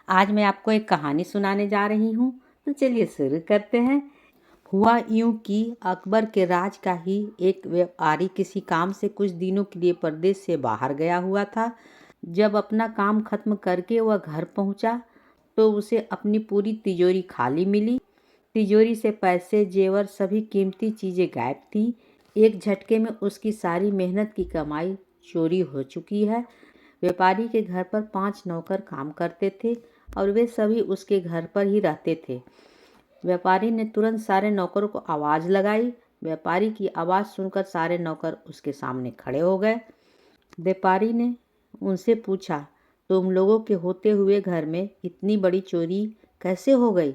आज मैं आपको एक कहानी सुनाने जा रही हूँ। तो चलिए शुरू करते हैं। हुआ यूं कि अकबर के राज का ही एक व्यापारी किसी काम से कुछ दिनों के लिए परदेश से बाहर गया हुआ था। जब अपना काम खत्म करके वह घर पहुंचा तो उसे अपनी पूरी तिजोरी खाली मिली। तिजोरी से पैसे, जेवर, सभी कीमती चीजें गायब थी। एक झटके में उसकी सारी मेहनत की कमाई चोरी हो चुकी है। व्यापारी के घर पर 5 नौकर काम करते थे और वे सभी उसके घर पर ही रहते थे। व्यापारी ने तुरंत सारे नौकरों को आवाज़ लगाई। व्यापारी की आवाज़ सुनकर सारे नौकर उसके सामने खड़े हो गए। व्यापारी ने उनसे पूछा, तुम लोगों के होते हुए घर में इतनी बड़ी चोरी कैसे हो गई?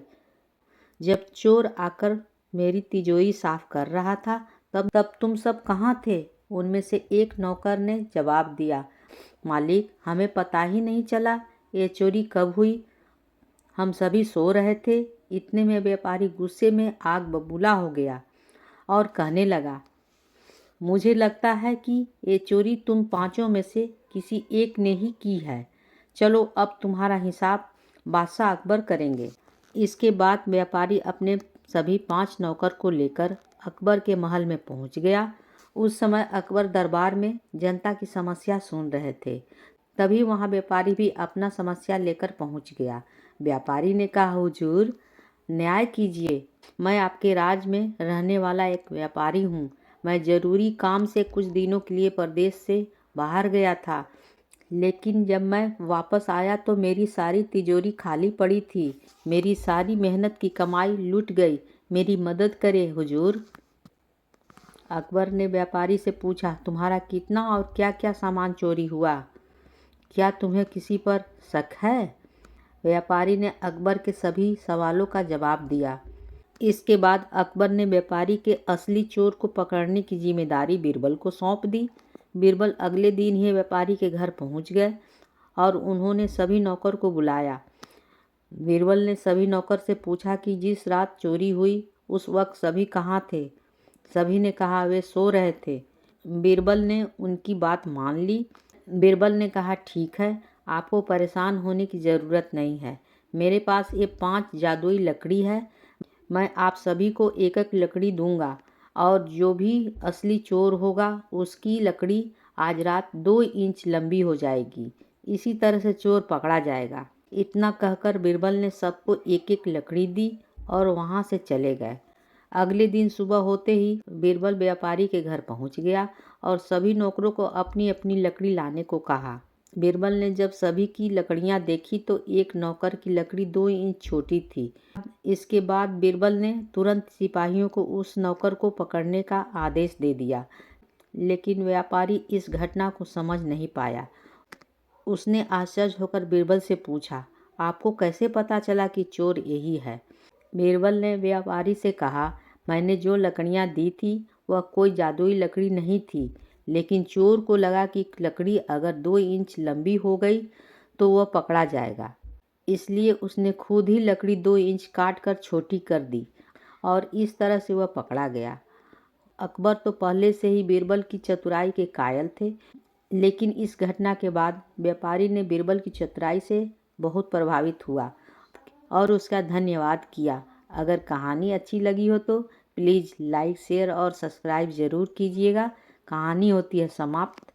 जब चोर आकर मेरी तिजोरी साफ कर रहा था तब तुम सब कहाँ थे? उनमें से एक नौकर ने जवाब दिया, मालिक, हमें पता ही नहीं चला ये चोरी कब हुई। हम सभी सो रहे थे। इतने में व्यापारी गुस्से में आग बबूला हो गया और कहने लगा, मुझे लगता है कि ये चोरी तुम पांचों में से किसी एक ने ही की है। चलो अब तुम्हारा हिसाब बादशाह अकबर करेंगे। इसके बाद व्यापारी अपने सभी 5 नौकर को लेकर अकबर के महल में पहुंच गया। उस समय अकबर दरबार में जनता की समस्या सुन रहे थे। तभी वहां व्यापारी भी अपना समस्या लेकर पहुंच गया। व्यापारी ने कहा, हुजूर, न्याय कीजिए। मैं आपके राज में रहने वाला एक व्यापारी हूँ। मैं जरूरी काम से कुछ दिनों के लिए प्रदेश से बाहर गया था, लेकिन जब मैं वापस आया तो मेरी सारी तिजोरी खाली पड़ी थी। मेरी सारी मेहनत की कमाई लुट गई। मेरी मदद करे हुजूर। अकबर ने व्यापारी से पूछा, तुम्हारा कितना और क्या क्या सामान चोरी हुआ? क्या तुम्हें किसी पर शक है? व्यापारी ने अकबर के सभी सवालों का जवाब दिया। इसके बाद अकबर ने व्यापारी के असली चोर को पकड़ने की जिम्मेदारी बीरबल को सौंप दी। बीरबल अगले दिन ही व्यापारी के घर पहुंच गए और उन्होंने सभी नौकर को बुलाया। बीरबल ने सभी नौकर से पूछा कि जिस रात चोरी हुई उस वक्त सभी कहाँ थे? सभी ने कहा वे सो रहे थे। बीरबल ने उनकी बात मान ली। बीरबल ने कहा, ठीक है, आपको परेशान होने की ज़रूरत नहीं है। मेरे पास ये 5 जादुई लकड़ी है। मैं आप सभी को एक एक लकड़ी दूंगा और जो भी असली चोर होगा उसकी लकड़ी आज रात 2 इंच लंबी हो जाएगी। इसी तरह से चोर पकड़ा जाएगा। इतना कहकर बीरबल ने सबको एक एक लकड़ी दी और वहां से चले गए। अगले दिन सुबह होते ही बीरबल व्यापारी के घर पहुंच गया और सभी नौकरों को अपनी अपनी लकड़ी लाने को कहा। बीरबल ने जब सभी की लकड़ियां देखी तो एक नौकर की लकड़ी 2 इंच छोटी थी। इसके बाद बीरबल ने तुरंत सिपाहियों को उस नौकर को पकड़ने का आदेश दे दिया, लेकिन व्यापारी इस घटना को समझ नहीं पाया। उसने आश्चर्य होकर बीरबल से पूछा, आपको कैसे पता चला कि चोर यही है? बीरबल ने व्यापारी से कहा, मैंने जो लकड़ियां दी थी वह कोई जादुई लकड़ी नहीं थी, लेकिन चोर को लगा कि लकड़ी अगर 2 इंच लंबी हो गई तो वह पकड़ा जाएगा। इसलिए उसने खुद ही लकड़ी 2 इंच काट कर छोटी कर दी और इस तरह से वह पकड़ा गया। अकबर तो पहले से ही बीरबल की चतुराई के कायल थे, लेकिन इस घटना के बाद व्यापारी ने बीरबल की चतुराई से बहुत प्रभावित हुआ और उसका धन्यवाद किया। अगर कहानी अच्छी लगी हो तो प्लीज़ लाइक, शेयर और सब्सक्राइब ज़रूर कीजिएगा। कहानी होती है समाप्त।